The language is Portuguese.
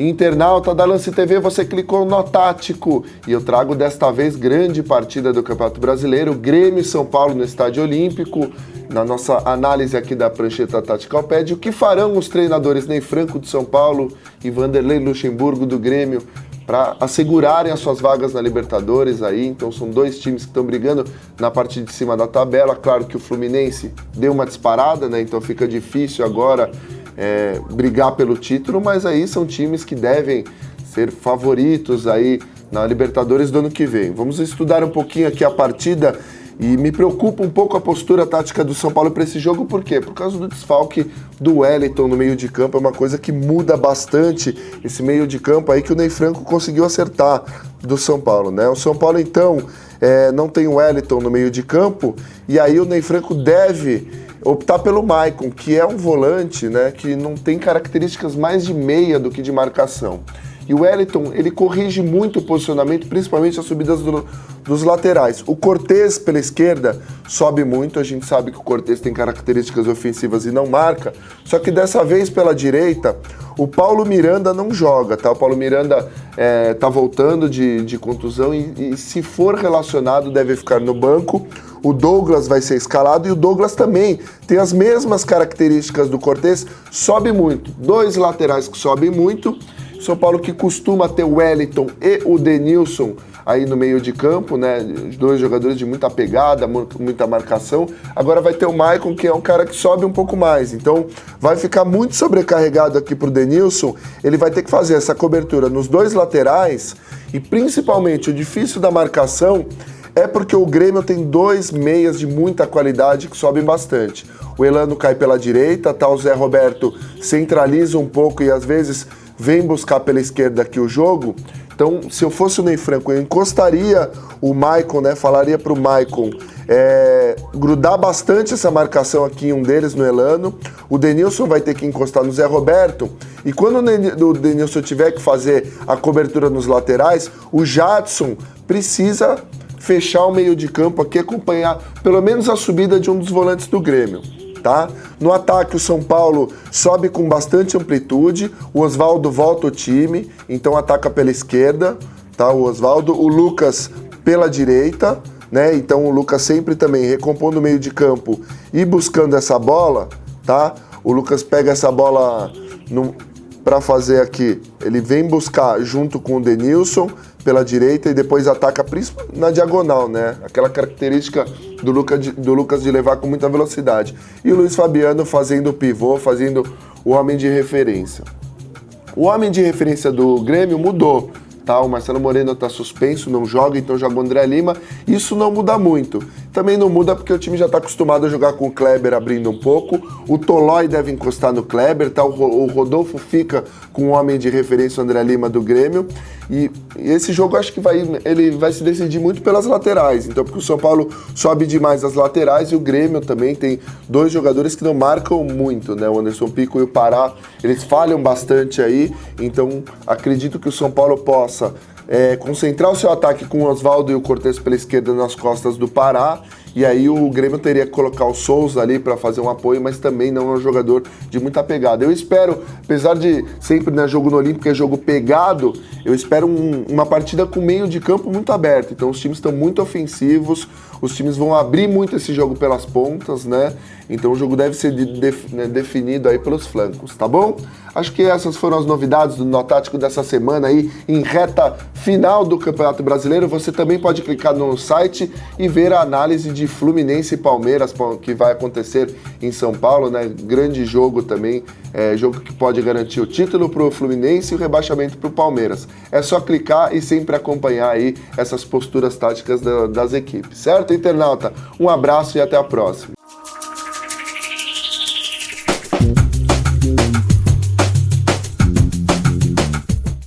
Internauta da Lance TV, você clicou no Tático e eu trago desta vez grande partida do Campeonato Brasileiro, Grêmio e São Paulo no Estádio Olímpico. Na nossa análise aqui da prancheta Tactical Pad, o que farão os treinadores Ney Franco de São Paulo e Vanderlei Luxemburgo do Grêmio para assegurarem as suas vagas na Libertadores aí. Então são dois times que estão brigando na parte de cima da tabela. Claro que o Fluminense deu uma disparada, né? Então fica difícil agora brigar pelo título, mas aí são times que devem ser favoritos aí na Libertadores do ano que vem. Vamos estudar um pouquinho aqui a partida e me preocupa um pouco a postura tática do São Paulo para esse jogo. Por quê? Por causa do desfalque do Wellington no meio de campo. É uma coisa que muda bastante esse meio de campo aí que o Ney Franco conseguiu acertar do São Paulo, né? O São Paulo então não tem o Wellington no meio de campo e aí o Ney Franco deve optar pelo Maicon, que é um volante, né, que não tem características mais de meia do que de marcação. E o Wellington, ele corrige muito o posicionamento, principalmente as subidas dos laterais. O Cortez, pela esquerda, sobe muito. A gente sabe que o Cortez tem características ofensivas e não marca. Só que dessa vez, pela direita, o Paulo Miranda não joga, tá? O Paulo Miranda tá voltando de contusão e se for relacionado, deve ficar no banco. O Douglas vai ser escalado e o Douglas também tem as mesmas características do Cortez, sobe muito. Dois laterais que sobem muito. São Paulo que costuma ter o Wellington e o Denilson aí no meio de campo, né? Dois jogadores de muita pegada, muita marcação. Agora vai ter o Maicon, que é um cara que sobe um pouco mais. Então vai ficar muito sobrecarregado aqui pro Denilson. Ele vai ter que fazer essa cobertura nos dois laterais e principalmente o difícil da marcação é porque o Grêmio tem dois meias de muita qualidade que sobem bastante. O Elano cai pela direita, tá? O Zé Roberto centraliza um pouco e às vezes vem buscar pela esquerda aqui o jogo. Então, se eu fosse o Ney Franco, eu encostaria o Maicon, né? Falaria pro Maicon grudar bastante essa marcação aqui em um deles, no Elano. O Denilson vai ter que encostar no Zé Roberto. E quando o Denilson tiver que fazer a cobertura nos laterais, o Jadson precisa fechar o meio de campo aqui, acompanhar pelo menos a subida de um dos volantes do Grêmio, tá? No ataque, o São Paulo sobe com bastante amplitude, o Oswaldo volta o time, então ataca pela esquerda, tá? O Oswaldo, o Lucas pela direita, né? Então o Lucas sempre também recompondo o meio de campo e buscando essa bola, tá? O Lucas pega essa bola para fazer aqui, ele vem buscar junto com o Denilson pela direita e depois ataca principalmente na diagonal, né? Aquela característica do Lucas de levar com muita velocidade. E o Luiz Fabiano fazendo o pivô, fazendo o homem de referência. O homem de referência do Grêmio mudou, tá? O Marcelo Moreno tá suspenso, não joga, então joga o André Lima. Isso não muda muito. Também não muda porque o time já está acostumado a jogar com o Kleber abrindo um pouco. O Tolói deve encostar no Kleber, tá? O Rodolfo fica com o homem de referência, o André Lima do Grêmio. E esse jogo acho que ele vai se decidir muito pelas laterais. Então, porque o São Paulo sobe demais as laterais e o Grêmio também tem dois jogadores que não marcam muito, né? O Anderson Pico e o Pará, eles falham bastante aí. Então, acredito que o São Paulo possa concentrar o seu ataque com o Oswaldo e o Cortez pela esquerda nas costas do Pará, e aí o Grêmio teria que colocar o Souza ali para fazer um apoio, mas também não é um jogador de muita pegada. Eu espero, apesar de sempre, né, jogo no Olímpico é jogo pegado, eu espero uma partida com meio de campo muito aberto. Então os times estão muito ofensivos, os times vão abrir muito esse jogo pelas pontas, né? Então o jogo deve ser definido aí pelos flancos, tá bom? Acho que essas foram as novidades do Nó Tático dessa semana aí, em reta final do Campeonato Brasileiro. Você também pode clicar no site e ver a análise de Fluminense e Palmeiras, que vai acontecer em São Paulo, né? Grande jogo também, jogo que pode garantir o título pro Fluminense e o rebaixamento pro Palmeiras. É só clicar e sempre acompanhar aí essas posturas táticas das equipes, certo, internauta? Um abraço e até a próxima.